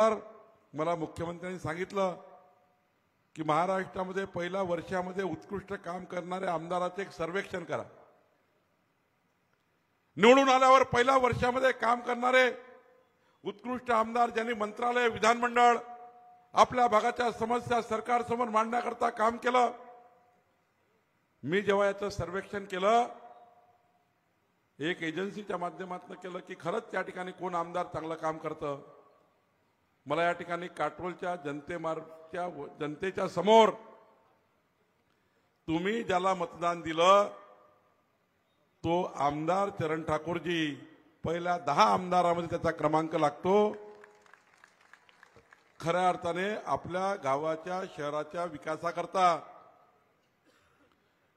तर मला मुख्यमंत्र्यांनी सांगितलं की महाराष्ट्रामध्ये पहिल्या वर्षामध्ये उत्कृष्ट काम करणाऱ्या आमदाराचे एक सर्वेक्षण करा। निवडून आल्यावर पहिल्या वर्षामध्ये काम करणारे उत्कृष्ट आमदार ज्यांनी मंत्रालय विधानमंडळ आपल्या भागाच्या समस्या सरकारसमोर मांडण्याकरता काम केलं। मी जेव्हा याचं सर्वेक्षण केलं एक एजन्सीच्या माध्यमातून केलं की खरंच त्या ठिकाणी कोण आमदार चांगलं काम करतं। मला या ठिकाणी काटोलच्या जनतेच्या समोर तुम्ही ज्याला मतदान दिलं तो आमदार चरण ठाकूरजी पहिल्या 10 आमदारांमध्ये त्याचा क्रमांक लागतो। खऱ्या अर्थाने आपल्या गावाच्या शहराच्या विकासाकरता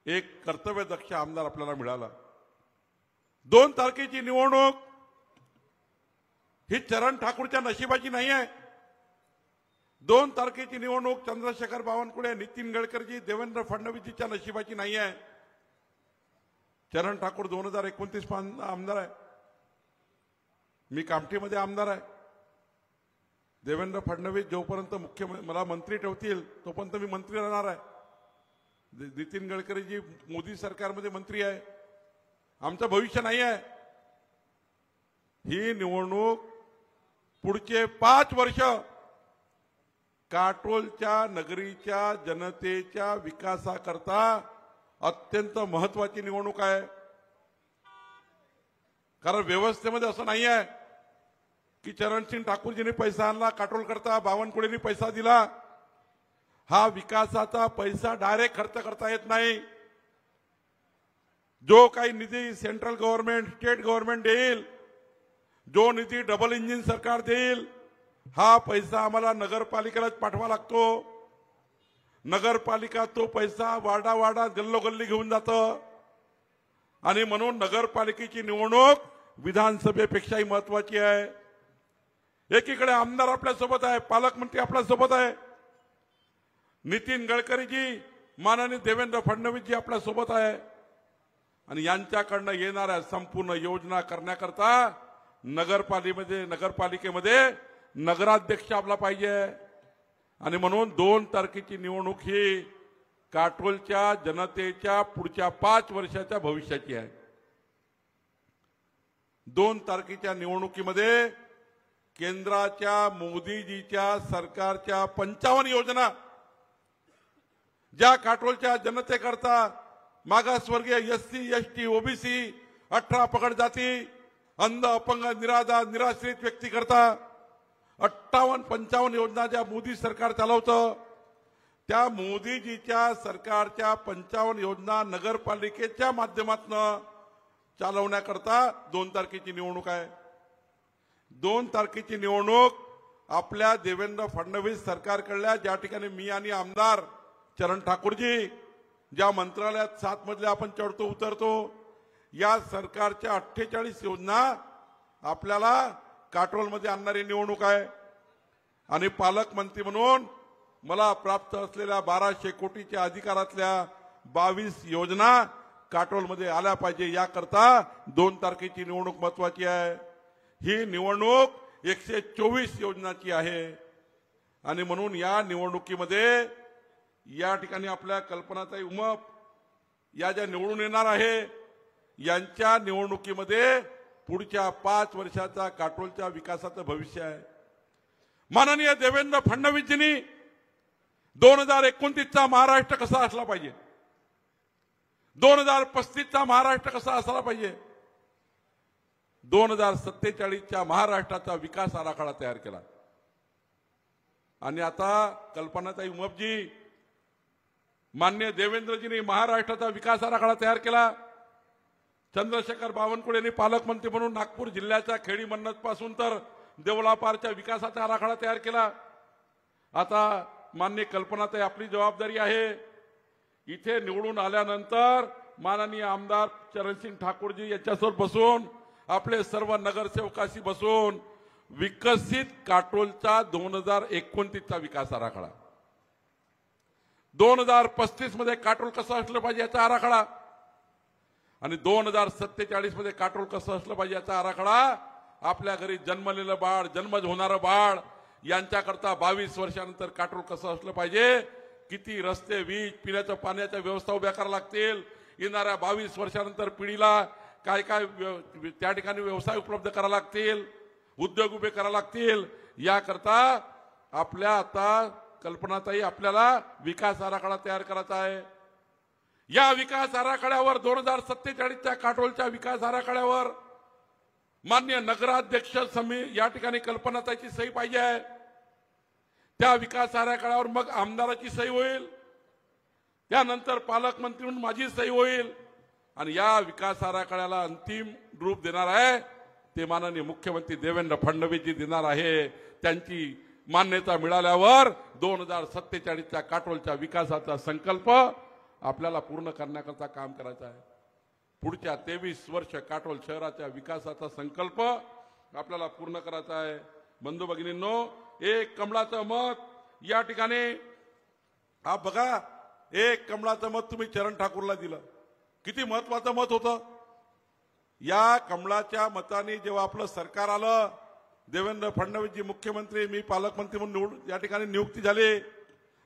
एक कर्तव्यदक्ष आमदार आपल्याला मिळाला। 2 तारखेची निवडणूक ही चरण ठाकूरच्या नशिबाची नाही आहे। 2 तारखेची निवडणूक चंद्रशेखर बावनकुळे, नितीन गडकरी, देवेंद्र फडणवीसच्या नशिबाची नाही आहे। चरण ठाकूर 2029 आमदार आहे, मी कामठीमध्ये आमदार आहे। देवेंद्र फडणवीस जोपर्यंत मला मंत्री ठेवतील तोपर्यंत मी मंत्री राहणार आहे। नितीन गडकरीजी मोदी सरकारमध्ये मंत्री आहे, आमचं भविष्य नाही आहे। ही निवडणूक पुढचे 5 वर्ष काटोलच्या नगरीच्या जनतेच्या विकासाकरता अत्यंत महत्त्वाची निवडणूक आहे। कारण व्यवस्थेमध्ये असं नाही आहे की चरणसिंग ठाकूरजींनी पैसा आणला काटोल करता, बावनकुळेंनी पैसा दिला। हा विकासाचा पैसा डायरेक्ट खर्च करता येत नाही। जो काही निधी सेंट्रल गव्हर्नमेंट स्टेट गव्हर्नमेंट देईल, जो निधी डबल इंजिन सरकार देईल, हा पैसा आम्हाला नगरपालिकेलाच पाठवा लागतो। नगरपालिका तो पैसा वाडा गल्लोगल्ली घेऊन जातं आणि म्हणून नगरपालिकेची निवडणूक विधानसभेपेक्षाही महत्त्वाची आहे। एकीकडे आमदार आपल्या सोबत आहे, पालकमंत्री आपल्या सोबत आहे, नितीन गडकरीजी माननीय देवेंद्र फडणवीसजी आपल्या सोबत आहे आणि यांच्याकडनं येणाऱ्या संपूर्ण योजना करण्याकरता नगरपालिकेमध्ये नगराध्यक्ष आपला पाहिजे आणि म्हणून 2 तारखेची निवडणूक ही काटोलच्या जनतेच्या पुढच्या 5 वर्षाच्या भविष्याची आहे। 2 तारखेच्या निवडणुकीमध्ये केंद्राच्या मोदीजीच्या सरकारच्या 55 योजना ज्या काटोलच्या जनतेकरता मागासवर्गीय SC ST OBC 18 पगड जाती अंध अपंग निराधार निराश्रित व्यक्ती करता 58-55 योजना ज्या मोदी सरकार चालवतं त्या मोदीजीच्या सरकारच्या 55 योजना नगरपालिकेच्या माध्यमातून चालवण्याकरता 2 तारखेची निवडणूक आहे। 2 तारखेची निवडणूक आपल्या देवेंद्र फडणवीस सरकारकडल्या ज्या ठिकाणी मी आणि आमदार चरण ठाकूरजी ज्या मंत्रालयात 7 मजले आपण चढतो उतरतो, या सरकारच्या 48 योजना आपल्याला काटोलमध्ये आणणारी निवडणूक आहे आणि पालकमंत्री म्हणून मला प्राप्त असलेल्या 1200 कोटीच्या अधिकारातल्या 22 योजना काटोलमध्ये आल्या पाहिजे, याकरता 2 तारखेची निवडणूक महत्त्वाची आहे। ही निवडणूक 124 योजनाची आहे आणि म्हणून या निवडणुकीमध्ये या ठिकाणी आपल्या कल्पनाताई उमप या ज्या निवडून येणार आहे यांच्या निवडणुकीमध्ये पुढच्या 5 वर्षाचा काटोलच्या विकासाचं भविष्य आहे। माननीय देवेंद्र फडणवीसजींनी 2029 चा महाराष्ट्र कसा असला पाहिजे, 2035 चा महाराष्ट्र कसा असला पाहिजे, 2047 च्या महाराष्ट्राचा विकास आराखडा तयार केला आणि आता कल्पनाताई उमपजी माननीय देवेंद्रजींनी महाराष्ट्राचा विकास आराखडा तयार केला। चंद्रशेखर बावनकुळेंनी पालकमंत्री म्हणून नागपूर जिल्ह्याच्या खेडी मन्नत पासून तर देवलापारच्या विकासाचा आराखडा तयार केला। आता माननीय कल्पनाताई आपली जबाबदारी आहे, इथे निवडून आल्यानंतर माननीय आमदार चरणसिंग ठाकूरजी यांच्यासोबत बसून आपले सर्व नगरसेवकाशी बसून विकसित काटोलचा 2029 चा विकास आराखडा, 2035 मध्ये काटोल कसं असलं पाहिजे याचा आराखडा आणि 2047 मध्ये काटोल कसं असलं पाहिजे याचा आराखडा आपल्या घरी जन्मलेलं बाळ, जन्मच होणारं बाळ यांच्याकरता 22 वर्षानंतर काटोल कसं असलं पाहिजे, किती रस्ते, वीज, पिण्याच्या पाण्याच्या व्यवस्था उभ्या कराव्या लागतील, येणाऱ्या 22 वर्षानंतर पिढीला काय काय त्या ठिकाणी व्यवसाय उपलब्ध करावे लागतील, उद्योग उभे करावे लागतील, याकरता आपल्या आता कल्पनाताई आपल्याला विकास आराखडा तयार करायचा आहे। या विकास आराखड्यावर 2047च्या काटोलच्या विकास आराखड्यावर माननीय नगराध्यक्ष या ठिकाणी कल्पनाताईची सही पाहिजे आहे। त्या विकास आराखड्यावर मग आमदाराची सही होईल, त्यानंतर पालकमंत्री म्हणून माझी सही होईल आणि या विकास आराखड्याला अंतिम रूप देणार आहे ते माननीय मुख्यमंत्री देवेंद्र फडणवीसजी देणार आहे। त्यांची मान्यता मिळाल्यावर 2047च्या काटोलच्या विकासाचा संकल्प आपल्याला पूर्ण करण्याकरता काम करायचं आहे। पुढच्या 23 वर्ष काटोल शहराच्या विकासाचा संकल्प आपल्याला पूर्ण करायचा आहे। बंधू भगिनींनो, एक कमळाचं मत या ठिकाणी आप बघा, एक कमळाचं मत तुम्ही चरण ठाकूरला दिलं, किती महत्वाचं मत होतं। या कमळाच्या मताने जेव्हा आपलं सरकार आलं, देवेंद्र फडणवीसजी मुख्यमंत्री, मी पालकमंत्री म्हणून या ठिकाणी नियुक्ती झाली।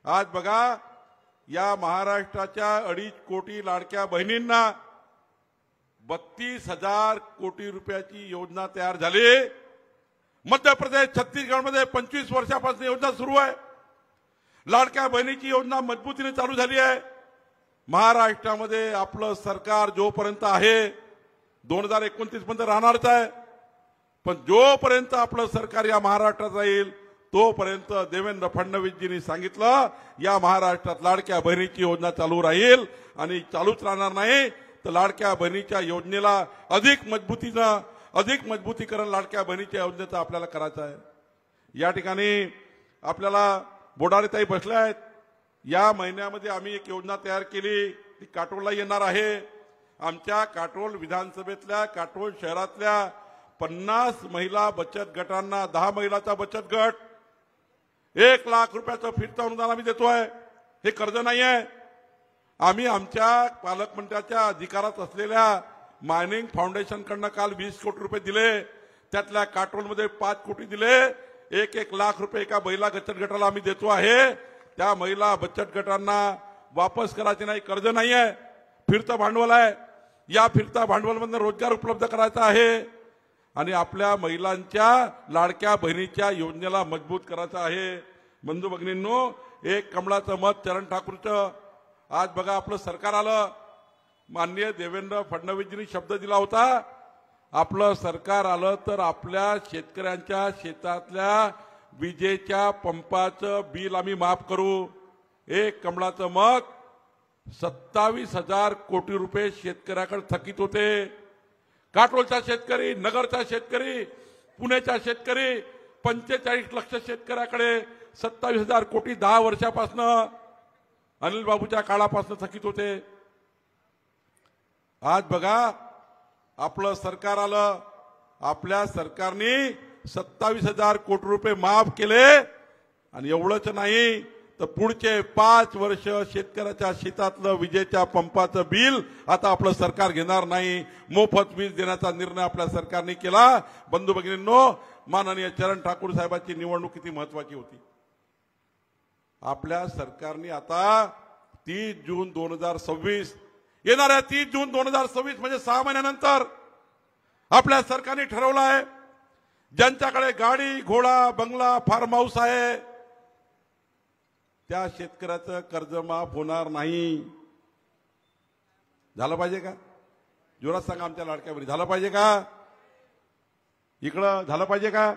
आज बघा, या महाराष्ट्राच्या 2.5 कोटी लाडक्या बहिणींना 32,000 कोटी रुपयाची योजना तयार झाली। मध्य प्रदेश, छत्तीसगडमध्ये 25 वर्षापासून योजना सुरू आहे। लाडक्या बहिणीची योजना मजबूतीने चालू झाली आहे। महाराष्ट्रामध्ये आपलं सरकार जोपर्यंत आहे 2029 पर्यंत राहणारच आहे, पण जोपर्यंत आपलं सरकार या महाराष्ट्रात राहील तोपर्यंत देवेंद्र फडणवीसजींनी सांगितलं या महाराष्ट्रात लाडक्या बहिणीची योजना चालू राहील आणि चालूच राहणार नाही। तर लाडक्या बहिणीच्या योजनेला अधिक मजबूतीकरण लाडक्या बहिणीच्या योजनेचं आपल्याला करायचं आहे। या ठिकाणी आपल्याला बोडारेताई बसल्या आहेत। या महिन्यामध्ये आम्ही एक योजना तयार केली, ती काटोलला येणार आहे। आमच्या काटोल विधानसभेतल्या काटोल शहरातल्या 50 महिला बचत गटांना 10 महिलाचा बचत गट 1 लाख रुपयाचं फिरतं अनुदान आम्ही देतोय। हे कर्ज नाही आहे। आम्ही आमच्या पालकमंत्र्याच्या अधिकारात असलेल्या मायनिंग फाउंडेशन कडनं काल 20 कोटी रुपये दिले, त्यातल्या काटोलमध्ये 5 कोटी दिले। 1 लाख रुपये एका महिला बचत गटाला आम्ही देतो आहे। त्या महिला बचत गटांना वापस करायचे नाही, कर्ज नाही आहे, फिरतं भांडवल आहे। या फिरता भांडवलमधून रोजगार उपलब्ध करायचा आहे आणि आपल्या महिलांच्या लाडक्या बहिणीच्या योजनेला मजबूत करायचं आहे। बंधू भगिनींनो, एक कमळाचं मत चरण ठाकूरचं। आज बघा, आपलं सरकार आलं। माननीय देवेंद्र फडणवीसजींनी शब्द दिला होता, आपलं सरकार आलं तर आपल्या शेतकऱ्यांच्या शेतातल्या विजेच्या पंपाचं बिल आम्ही माफ करू। एक कमळाचं मत 27,000 कोटी रुपये शेतकऱ्याकडे थकीत होते। काटोलचा शेतकरी, नगरचा शेतकरी, पुण्याचा शेतकरी, 45 लक्ष शेतकऱ्याकडे 27,000 कोटी 10 वर्षापासून अनिल बाबूच्या काळापासून थकीत होते। आज बघा, आपलं सरकार आलं। आपल्या सरकारने 27,000 कोटी रुपये माफ केले आणि एवढंच नाही तर पुढचे 5 वर्ष शेतकऱ्याच्या शेतातलं विजेच्या पंपाचं बिल आता आपलं सरकार घेणार नाही। मोफत वीज देण्याचा निर्णय आपल्या सरकारने केला। बंधू भगिनींनो, माननीय चरण ठाकूर साहेबांची निवडणूक किती महत्वाची होती। आपल्या सरकारने आता 30 जून 2026 येणाऱ्या 30 जून 2026 म्हणजे 6 महिन्यानंतर आपल्या सरकारने ठरवलं आहे, ज्यांच्याकडे गाडी, घोडा, बंगला, फार्म हाऊस आहे त्या शेतकऱ्याचं कर्ज माफ होणार नाही। झालं पाहिजे का? जोरात सांगा आमच्या लाडक्या बहिणी, झालं पाहिजे का? इकडं झालं पाहिजे का?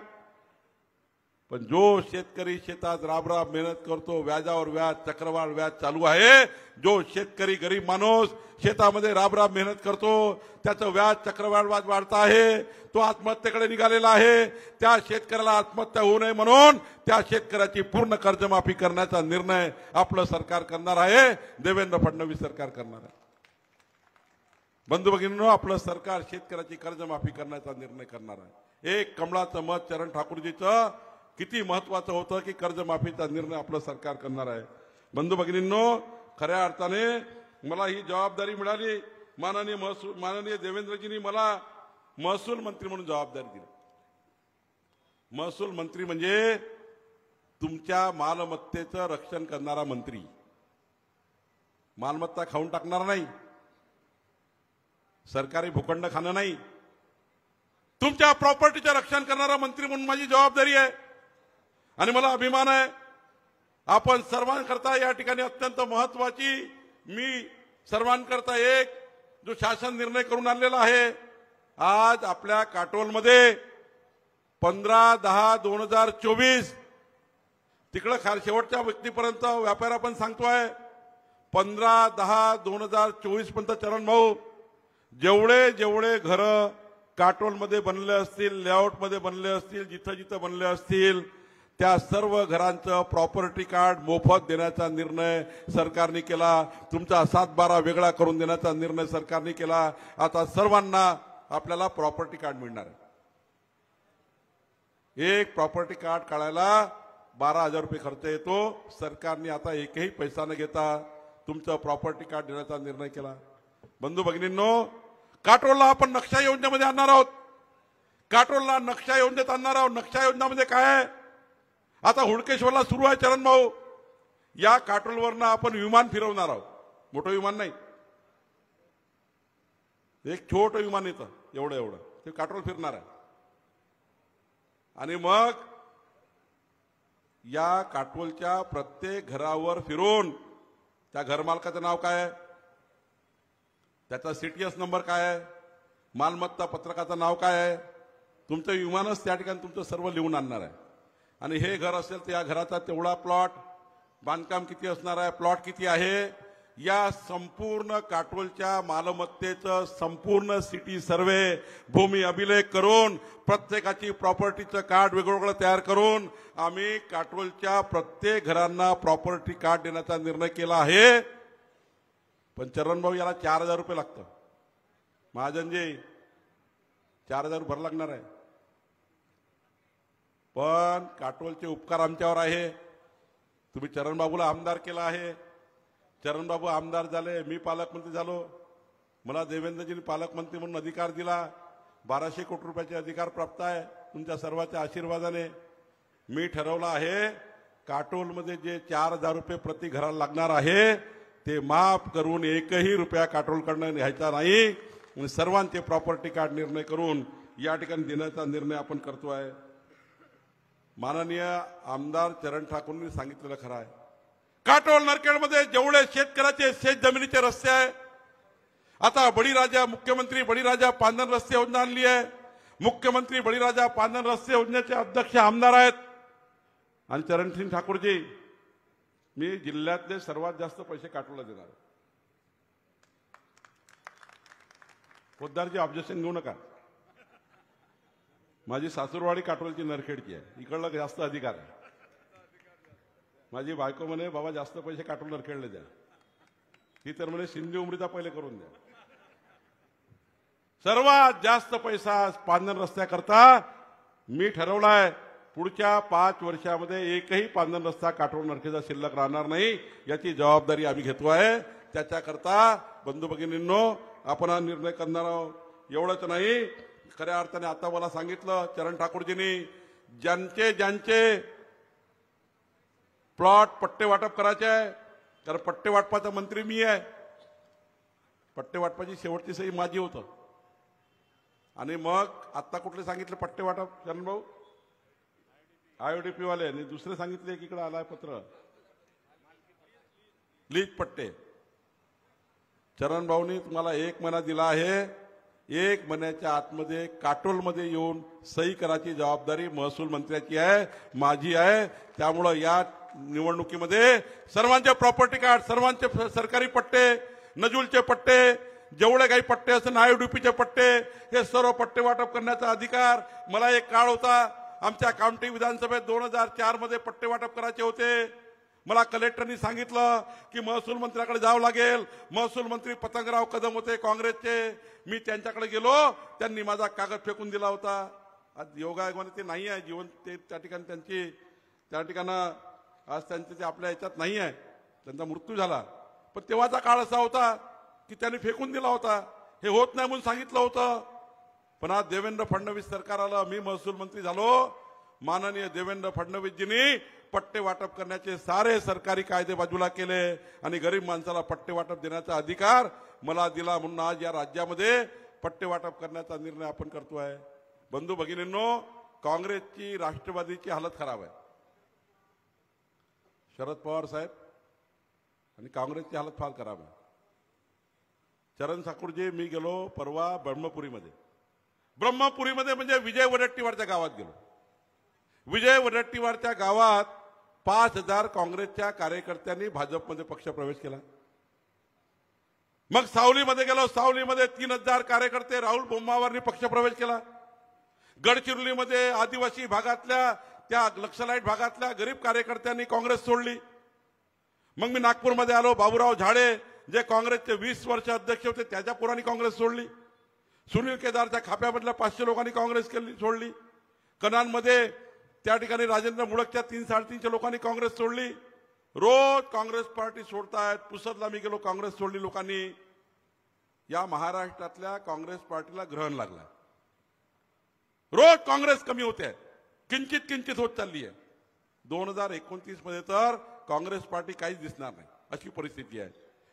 पण जो शेतकरी शेतात राबराब मेहनत करतो, व्याजावर व्याज, चक्रवाढ व्याज चालू आहे, जो शेतकरी गरीब माणूस शेतामध्ये राबराब मेहनत करतो, त्याचं व्याज चक्रवाढ व्याज वाढत आहे, तो आत्महत्येकडे निघालेला आहे। त्या शेतकऱ्याला आत्महत्या होऊ नये म्हणून त्या शेतकऱ्याची पूर्ण कर्जमाफी करण्याचा निर्णय आपलं सरकार करणार आहे, देवेंद्र फडणवीस सरकार करणार आहे। बंधू भगिनींनो, आपलं सरकार शेतकऱ्याची कर्जमाफी करण्याचा निर्णय करणार आहे। एक कमळाचं मत चरण ठाकूरजीचं किती महत्वाचं होतं की कर्जमाफीचा निर्णय आपलं सरकार करणार आहे। बंधू भगिनींनो, खऱ्या अर्थाने मला ही जबाबदारी मिळाली। माननीय देवेंद्रजींनी मला महसूल मंत्री म्हणून जबाबदारी दिली। महसूल मंत्री म्हणजे तुमच्या मालमत्तेचं रक्षण करणारा मंत्री, मालमत्ता खाऊन टाकणार नाही, सरकारी भूखंड खाणं नाही, तुमच्या प्रॉपर्टीचं रक्षण करणारा मंत्री म्हणून माझी जबाबदारी आहे आणि मला अभिमान आहे. आपण सर्वांकरता या ठिकाणी अत्यंत महत्वाची, मी सर्वांकरता एक जो शासन निर्णय करून आणलेला आहे. आज आपल्या काटोलमध्ये 15/10/2024 तिकडे शेवटच्या व्यक्तीपर्यंत व्यापार आपण सांगतोय 15/10/2024 पर्यंत चरण भाऊ जेवढे जेवढे घर काटोलमध्ये बनले असतील, लेआउटमध्ये बनले असतील, जिथं जिथं बनले असतील, त्या सर्व घरांचं प्रॉपर्टी कार्ड मोफत देण्याचा निर्णय सरकारने केला. तुमचा 7/12 वेगळा करून देण्याचा निर्णय सरकारने केला. आता सर्वांना आपल्याला प्रॉपर्टी कार्ड मिळणार आहे. एक प्रॉपर्टी कार्ड काढायला 12,000 रुपये खर्च येतो. सरकारने आता एकही पैसा न घेता तुमचं प्रॉपर्टी कार्ड देण्याचा निर्णय केला. बंधू भगिनींनो, काटोलला आपण नक्षा योजनेमध्ये आणणार आहोत. काटोलला नक्षा योजनेत आणणार आहोत. नक्षा योजनेमध्ये काय आहे? आता हुडकेश्वरला सुरू आहे चरण भाऊ. या काटोलवरनं आपण विमान फिरवणार आहोत. मोठं विमान नाही, एक छोटं विमान येतं एवढं एवढं, ते काटोल फिरणार आहे. आणि मग या काटोलच्या प्रत्येक घरावर फिरून त्या घरमालकाचं नाव काय आहे, त्याचा सीटीएस नंबर काय आहे, मालमत्ता पत्रकाचं नाव काय आहे, तुमचं विमानच त्या ठिकाणी तुमचं सर्व लिहून आणणार आहे. आणि हे घर असेल तर या घराचा तेवढा प्लॉट, बांधकाम किती असणार आहे, प्लॉट किती आहे, या संपूर्ण काटोलच्या मालमत्तेचं संपूर्ण सिटी सर्वे, भूमी अभिलेख करून प्रत्येकाची प्रॉपर्टीचं कार्ड वेगवेगळं तयार करून आम्ही काटोलच्या प्रत्येक घरांना प्रॉपर्टी कार्ड देण्याचा निर्णय केला आहे. पण चरण भाऊ, याला 4,000 रुपये लागतं. महाजनजी 4,000 भर लागणार आहे. पण काटोलचे उपकार आमच्यावर आहे. तुम्ही चरणबाबूला आमदार केला आहे. चरणबाबू आमदार झाले, मी पालकमंत्री झालो, मला देवेंद्रजींनी पालकमंत्री म्हणून अधिकार दिला. 1200 कोटी रुपयाचे अधिकार प्राप्त आहे तुमच्या सर्वांच्या आशीर्वादाने. मी ठरवलं आहे काटोलमध्ये जे 4,000 रुपये प्रति घराला लागणार आहे ते माफ करून एकही रुपया काटोलकडनं घ्यायचा नाही. सर्वांचे प्रॉपर्टी कार्ड निर्णय करून या ठिकाणी देण्याचा निर्णय आपण करतोय. माननीय आमदार चरण ठाकूरनी सांगितलेलं खरं आहे. काटोल नरखेडमध्ये जेवढे शेतकऱ्याचे शेत जमिनीचे रस्ते आहे, आता बळीराजा, मुख्यमंत्री बळीराजा पांधन रस्ते योजना आणली आहे. मुख्यमंत्री बळीराजा पांधन रस्ते योजनेचे अध्यक्ष आमदार आहेत. आणि चरणसिंग ठाकूरजी, मी जिल्ह्यातले सर्वात जास्त पैसे काटोलला देणार. पोद्दारजी ऑब्जेक्शन घेऊ नका. माझी सासूरवाडी काटोलची नरखेडची आहे, इकडला जास्त अधिकार आहे. माझी बायको म्हणे बाबा जास्त पैसे काटोल नरखेडले द्या, ही तर म्हणे शिंदे उमरीचा पहिले करून द्या. सर्वात जास्त पैसा पांधन रस्त्याकरता मी ठरवलाय. पुढच्या 5 वर्षामध्ये एकही पांधन रस्ता काटोल नरखेडचा शिल्लक राहणार नाही, याची जबाबदारी आम्ही घेतोय. त्याच्याकरता बंधू भगिनींनो, आपण हा निर्णय करणार आहोत. एवढंच नाही, खऱ्या अर्थाने आता मला सांगितलं चरण ठाकूरजींनी, ज्यांचे ज्यांचे प्लॉट पट्टे वाटप करायचे आहे, कारण पट्टे वाटपाचा मंत्री मी आहे, पट्टे वाटपाची शेवटची सही माझी होतं. आणि मग आता कुठले सांगितले पट्टे वाटप चरण भाऊ? IODP वाले. आणि दुसरे सांगितले की इकडे आलाय पत्र, लीज पट्टे. चरण भाऊनी तुम्हाला 1 महिना दिला आहे. 1 महिन्याच्या आतमध्ये काटोलमध्ये येऊन सही करायची जबाबदारी महसूल मंत्र्याची आहे, माझी आहे. त्यामुळं या निवडणुकीमध्ये सर्वांचे प्रॉपर्टी कार्ड, सर्वांचे सरकारी पट्टे, नजूलचे पट्टे, जेवढे काही पट्टे असतील IODPचे पट्टे, हे सर्व पट्टे वाटप करण्याचा अधिकार मला. एक काळ होता आमच्या काउंटी विधानसभेत 2004 मध्ये पट्टे वाटप करायचे होते. मला कलेक्टरनी सांगितलं की महसूल मंत्र्याकडे जावं लागेल. महसूल मंत्री पतंगराव कदम होते काँग्रेसचे. मी त्यांच्याकडे गेलो, त्यांनी माझा कागद फेकून दिला होता. आज योगायोगाने ते नाही आहे जीवन, ते त्या ठिकाणी त्या ठिकाणं आज त्यांचे ते आपल्या याच्यात नाही आहे, त्यांचा मृत्यू झाला. पण तेव्हाचा काळ असा होता की त्यांनी फेकून दिला होता. हे होत नाही म्हणून सांगितलं होतं. पण आज देवेंद्र फडणवीस सरकार आलं, मी महसूल मंत्री झालो. माननीय देवेंद्र फडणवीसजींनी पट्टे वाटप करण्याचे सारे सरकारी कायदे बाजूला केले आणि गरीब माणसाला पट्टे वाटप देण्याचा अधिकार मला दिला, म्हणून आज या राज्यामध्ये पट्टे वाटप करण्याचा निर्णय आपण करतोय. बंधू भगिनींनो, काँग्रेसची राष्ट्रवादीची हालत खराब आहे. शरद पवार साहेब आणि काँग्रेसची हालत फार खराब आहे. चरण ठाकूरजी, मी गेलो परवा ब्रह्मपुरीमध्ये म्हणजे विजय वडेट्टीवारच्या गावात गेलो. विजय वडेट्टीवारच्या गावात 5,000 काँग्रेसच्या कार्यकर्त्यांनी भाजपमध्ये पक्षप्रवेश केला. मग सावलीमध्ये गेलो, सावलीमध्ये 3,000 कार्यकर्ते राहुल बोम्मावारनी पक्षप्रवेश केला. गडचिरोलीमध्ये आदिवासी भागातल्या त्या लक्षलाईट भागातल्या गरीब कार्यकर्त्यांनी काँग्रेस सोडली. मग मी नागपूरमध्ये आलो, बाबूराव झाडे जे काँग्रेसचे 20 वर्ष अध्यक्ष होते त्याच्या पोरांनी काँग्रेस सोडली. सुनील केदारच्या खाप्यामधल्या 500 लोकांनी काँग्रेस सोडली. कनानमध्ये त्या ठिकाणी राजेंद्र मुळकच्या 300-350 लोकांनी काँग्रेस सोडली. रोज काँग्रेस पार्टी सोडतायत. पुसदला मी गेलो, काँग्रेस सोडली लोकांनी. या महाराष्ट्रातल्या काँग्रेस पार्टीला ग्रहण लागलं. रोज काँग्रेस कमी होते, किंचित किंचित होत चालली आहे. 2029 मध्ये तर काँग्रेस पार्टी काहीच दिसणार नाही अशी परिस्थिती आहे.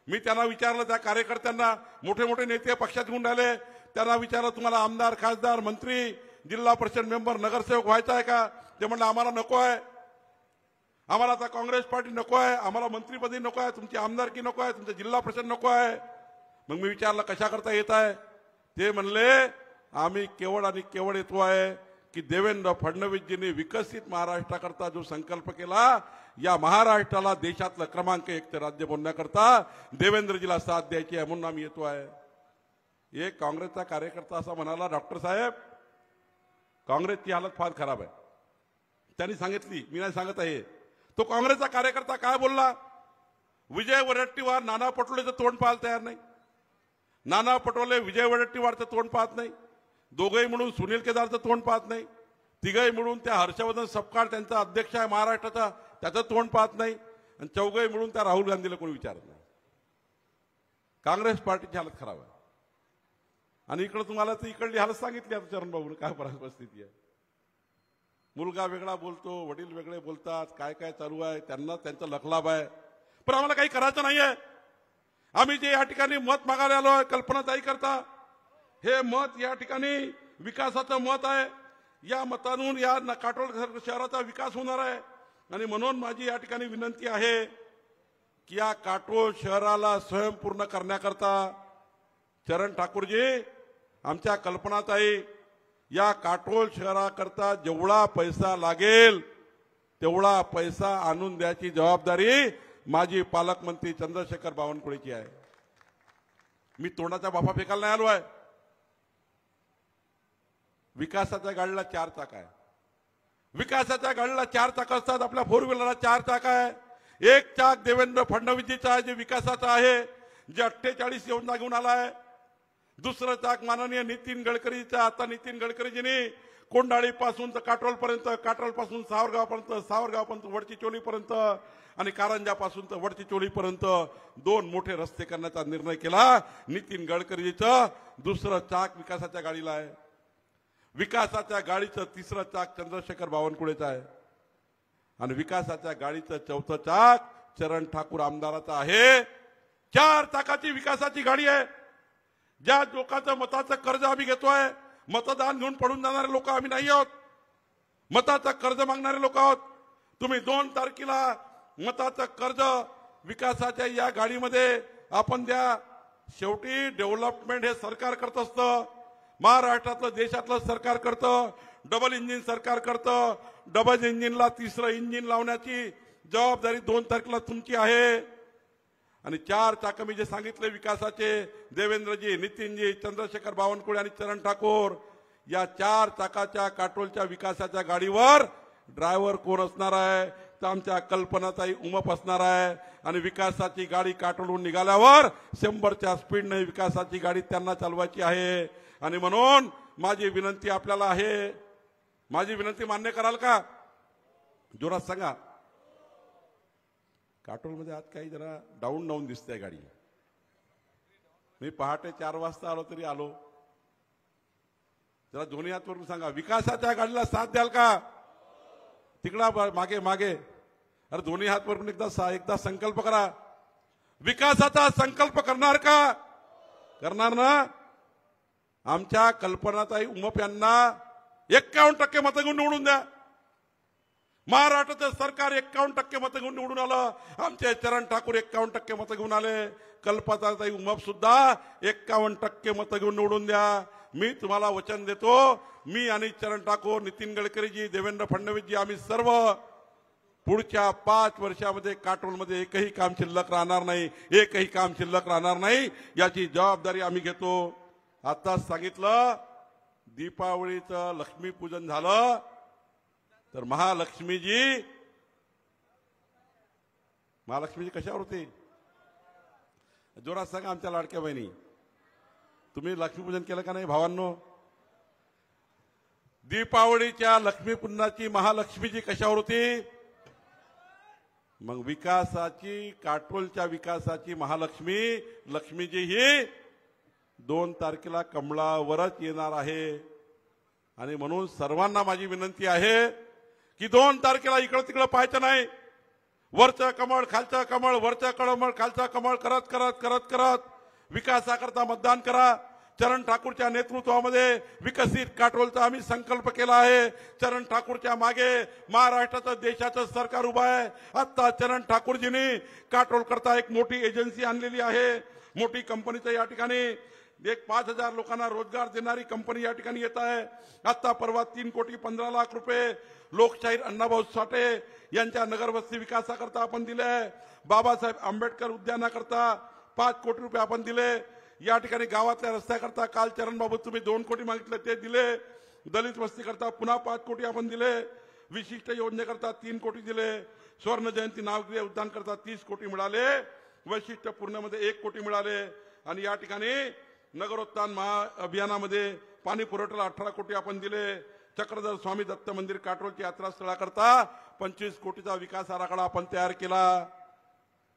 मी त्यांना विचारलं, त्या कार्यकर्त्यांना, मोठे मोठे नेते पक्षात घेऊन राहिले, त्यांना विचारलं तुम्हाला आमदार, खासदार, मंत्री, जिल्हा परिषद मेंबर, नगरसेवक व्हायचा आहे का? ते म्हणलं आम्हाला नको आहे, आम्हाला आता काँग्रेस पार्टी नको आहे, आम्हाला मंत्रीपदी नको आहे, तुमची आमदारकी नको आहे, तुमचं जिल्हा परिषद नको आहे. मग मी विचारलं कशा करता येत आहे? ते म्हणले आम्ही केवळ आणि केवळ येतो आहे की देवेंद्र फडणवीसजींनी विकसित महाराष्ट्राकरता जो संकल्प केला, या महाराष्ट्राला देशातलं क्रमांक 1 राज्य बनवण्याकरता देवेंद्रजीला साथ द्यायची आहे, म्हणून आम्ही येतो आहे. एक काँग्रेसचा कार्यकर्ता असा म्हणाला, डॉक्टर साहेब काँग्रेसची हालत फार खराब आहे. त्यांनी सांगितली, मी नाही सांगत आहे. तो काँग्रेसचा कार्यकर्ता काय बोलला? विजय वडेट्टीवार नाना पटोलेचं तोंड पाहायला तयार नाही. नाना पटोले विजय वडेट्टीवारचं तोंड पाहत नाही. दोघंही म्हणून सुनील केदारचं तोंड पाहत नाही. तिघही मिळून त्या हर्षवर्धन सपकाळ त्यांचा अध्यक्ष आहे महाराष्ट्राचा, त्याचं तोंड पाहत नाही. आणि चौघही मिळून त्या राहुल गांधीला कोणी विचारत नाही. काँग्रेस पार्टीची हालत खराब आहे. आणि इकडे तुम्हाला ती इकडली हालत सांगितली आता चरण भाऊ काय परिस्थिती आहे. मुलगा वेगळा बोलतो, वडील वेगळे बोलतात, काय काय चालू आहे, त्यांना त्यांचा लखलाभ आहे. पण आम्हाला काही करायचं नाहीये. आम्ही जे या ठिकाणी मत मागायला आलोय कल्पनाताई करता, हे मत या ठिकाणी विकासाचं मत आहे. या मतातून या काटोल शहराचा विकास होणार आहे. आणि म्हणून माझी या ठिकाणी विनंती आहे की या काटोल शहराला स्वयंपूर्ण करण्याकरता चरण ठाकूरजी, आमच्या कल्पनाताई, या काटोल शहराकरता जेवढा पैसा लागेल तेवढा पैसा आणून द्यायची जबाबदारी माझी पालकमंत्री चंद्रशेखर बावनकुळेची आहे. मी तोंडाचा बाफा फेकायला नाही आलो आहे. विकासाच्या गाडीला 4 चाक आहे. विकासाच्या गाडीला 4 चाक असतात. आपल्या 4 व्हीलरला 4 चाक आहे. एक चाक देवेंद्र फडणवीसजीचा आहे, जे विकासाचा आहे, जे 48 योजना घेऊन आलाय. दुसरं चाक माननीय नितीन गडकरीचा. आता नितीन गडकरीजींनी कोंडाळीपासून तर काटोलपर्यंत, काटोलपासून सावरगावपर्यंत, सावरगावपर्यंत वडचिचोलीपर्यंत आणि कारंजापासून तर वडचिचोलीपर्यंत 2 मोठे रस्ते करण्याचा निर्णय केला नितीन गडकरीजीचं. दुसरं चाक विकासाच्या गाडीला आहे. विकासाच्या गाडीचं 3रं चाक चंद्रशेखर बावनकुळेचं आहे. आणि विकासाच्या गाडीचं 4थं चाक चरण ठाकूर आमदाराचं आहे. 4 चाकाची विकासाची गाडी आहे. ज्या लोकांचं मताचं कर्ज आम्ही घेतोय, मतदान घेऊन पडून जाणारे लोक आम्ही नाही आहोत. मताचं कर्ज मागणारे लोक आहोत. तुम्ही 2 तारखेला मताचं कर्ज विकासाच्या या गाडीमध्ये आपण द्या. शेवटी डेव्हलपमेंट हे सरकार करत असतं. महाराष्ट्रातलं, देशातलं सरकार करतं. डबल इंजिन सरकार करतं. डबल इंजिनला 3रं इंजिन लावण्याची जबाबदारी 2 तारखेला तुमची आहे. आणि 4 चाक मी जे सांगितले विकासाचे, देवेंद्रजी, नितीनजी, चंद्रशेखर बावनकुळे आणि चरण ठाकूर, या 4 चाकाच्या काटोलच्या विकासाच्या गाडीवर ड्रायव्हर कोण असणार आहे? तर आमच्या कल्पनाताई उमप असणार आहे. आणि विकासाची गाडी काटोलून निघाल्यावर 100च्या स्पीडने विकासाची गाडी त्यांना चालवायची आहे. आणि म्हणून माझी विनंती आपल्याला आहे, माझी विनंती मान्य कराल का? जोरात सांगा. काटोलमध्ये आज काही जरा डाऊन दिसते गाडी. मी पहाटे 4 वाजता आलो तरी आलो. जरा दोन्ही हात वरून सांगा, विकासाच्या गाडीला साथ द्याल का? तिकडा मागे मागे अरे दोन्ही हात वरून एकदा संकल्प करा. विकासाचा संकल्प करणार का? करणार ना? आमच्या कल्पनाताई उमप यांना 51% मतं घेऊन निवडून द्या. महाराष्ट्राचं सरकार 51% मतं घेऊन निवडून आलं. आमचे चरण ठाकूर 51% मतं घेऊन आले. कल्पनाताई उमप सुद्धा 51% मतं घेऊन निवडून द्या. मी तुम्हाला वचन देतो, मी आणि चरण ठाकूर, नितीन गडकरीजी, देवेंद्र फडणवीसजी, आम्ही सर्व पुढच्या 5 वर्षामध्ये काटोलमध्ये एकही काम शिल्लक राहणार नाही. एकही काम शिल्लक राहणार नाही याची जबाबदारी आम्ही घेतो. आताच सांगितलं, दीपावलीचं लक्ष्मीपूजन झालं तर महालक्ष्मीजी कशावर होती? जोरात सांगा आमच्या लाडक्या बहिणी. तुम्ही लक्ष्मीपूजन केलं का नाही भावांनो? दीपावलीच्या लक्ष्मीपूजनाची महालक्ष्मीजी कशावर होती? मग विकासाची, काटोलच्या विकासाची महालक्ष्मी लक्ष्मीजी ही 2 तारखेला कमळावरच येणार आहे. आणि म्हणून सर्वांना माझी विनंती आहे की 2 तारखेला इकडं तिकडं पाहायचं नाही. वरचं कमळ, खालचं कमळ, वरचं कमळ, खालचं कमळ करत करत करत करत विकासाकरता मतदान करा. चरण ठाकूरच्या नेतृत्वामध्ये विकसित काटोलचा आम्ही संकल्प केला आहे. चरण ठाकूरच्या मागे महाराष्ट्राचं, देशाचं सरकार उभं आहे. आता चरण ठाकूरजींनी काटोल करता एक मोठी एजन्सी आणलेली आहे. मोठी कंपनीचं या ठिकाणी 5,000 लोकांना रोजगार देणारी कंपनी या ठिकाणी येत आहे. आता परवा 3,15,00,000 रुपये लोकशाहीर अण्णाभाऊ साठे यांच्या नगरवस्ती विकासाकरता आपण दिले. बाबासाहेब आंबेडकर उद्यानाकरता 5 कोटी रुपये आपण दिले. या ठिकाणी गावातल्या रस्त्याकरता काल चरणबाबू तुम्ही 2 कोटी मागितले ते दिले. दलित वस्तीकरता पुन्हा 5 कोटी आपण दिले. विशिष्ट योजनेकरता 3 कोटी दिले. स्वर्ण जयंती नागरिक उद्यान करता 30 कोटी मिळाले. वैशिष्ट्यपूर्णमध्ये 1 कोटी मिळाले. आणि या ठिकाणी नगरोत्थान महाअभियानामध्ये पाणी पुरवठ्याला 18 कोटी आपण दिले. चक्रधर स्वामी दत्त मंदिर काटोलच्या यात्रास्थळाकरता 25 कोटीचा विकास आराखडा आपण तयार केला.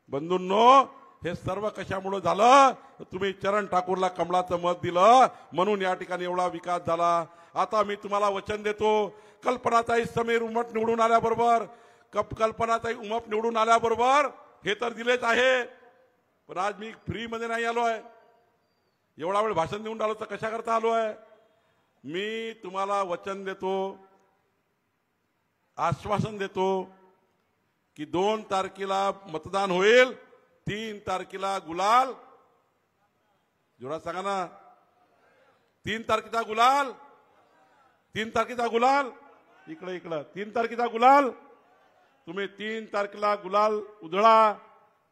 बंधूंनो, हे सर्व कशामुळे झालं? तुम्ही चरण ठाकूरला कमळाचं मत दिलं म्हणून या ठिकाणी एवढा विकास झाला. आता मी तुम्हाला वचन देतो, कल्पनाताई समीर उमप निवडून आल्याबरोबर, कल्पनाताई उमप निवडून आल्याबरोबर हे तर दिलेच आहे, पण आज मी फ्री मध्ये नाही आलोय. एवढा वेळ भाषण देऊन आलो तर कशा करता आलोय? मी तुम्हाला वचन देतो, आश्वासन देतो की 2 तारखेला मतदान होईल. 3 तारखेला गुलाल. जोरात सांगा ना. 3 तारखेचा गुलाल. 3 तारखेचा गुलाल. इकडे 3 तारखेचा गुलाल. तुम्ही 3 तारखेला गुलाल उधळा.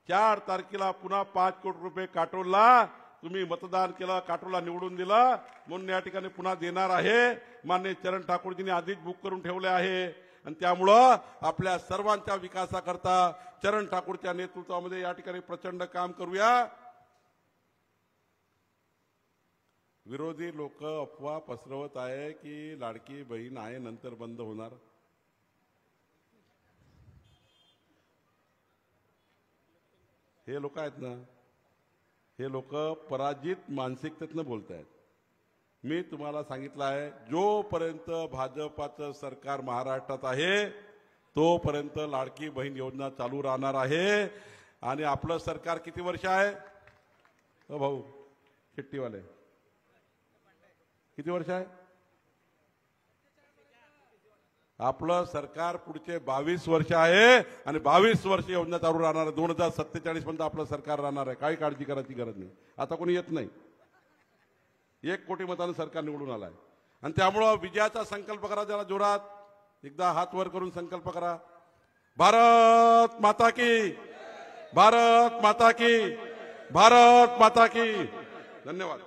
4 तारखेला पुन्हा 5 कोटी रुपये काटोलला तुम्ही मतदान केलं, काटोलला निवडून दिलं म्हणून या ठिकाणी पुन्हा देणार आहे. माननीय चरण ठाकूरजींनी आधीच बुक करून ठेवले आहे. आणि त्यामुळं आपल्या सर्वांच्या विकासाकरता चरण ठाकूरच्या नेतृत्वामध्ये या ठिकाणी प्रचंड काम करूया. विरोधी लोक अफवा पसरवत आहे की लाडकी बहीण आहे नंतर बंद होणार. हे लोक आहेत ना, हे लोक पराजित मानसिकतेतनं बोलत आहेत. मी तुम्हाला सांगितलं आहे, जोपर्यंत भाजपाचं सरकार महाराष्ट्रात आहे तोपर्यंत लाडकी बहीण योजना चालू राहणार आहे. आणि आपलं सरकार किती वर्ष आहे भाऊ शेट्टीवाले? किती वर्ष आहे आपलं सरकार? पुढचे 22 वर्ष आहे आणि 22 वर्ष योजना चालू राहणार आहे. 2047 पर्यंत आपलं सरकार राहणार आहे. काही काळजी करायची गरज नाही. आता कोणी येत नाही. 1 कोटी मतांनी सरकार निवडून आलाय. आणि त्यामुळं विजयाचा संकल्प करा. जरा जोरात एकदा हात वर करून संकल्प करा. भारत माता की, भारत माता की, भारत माता की. धन्यवाद.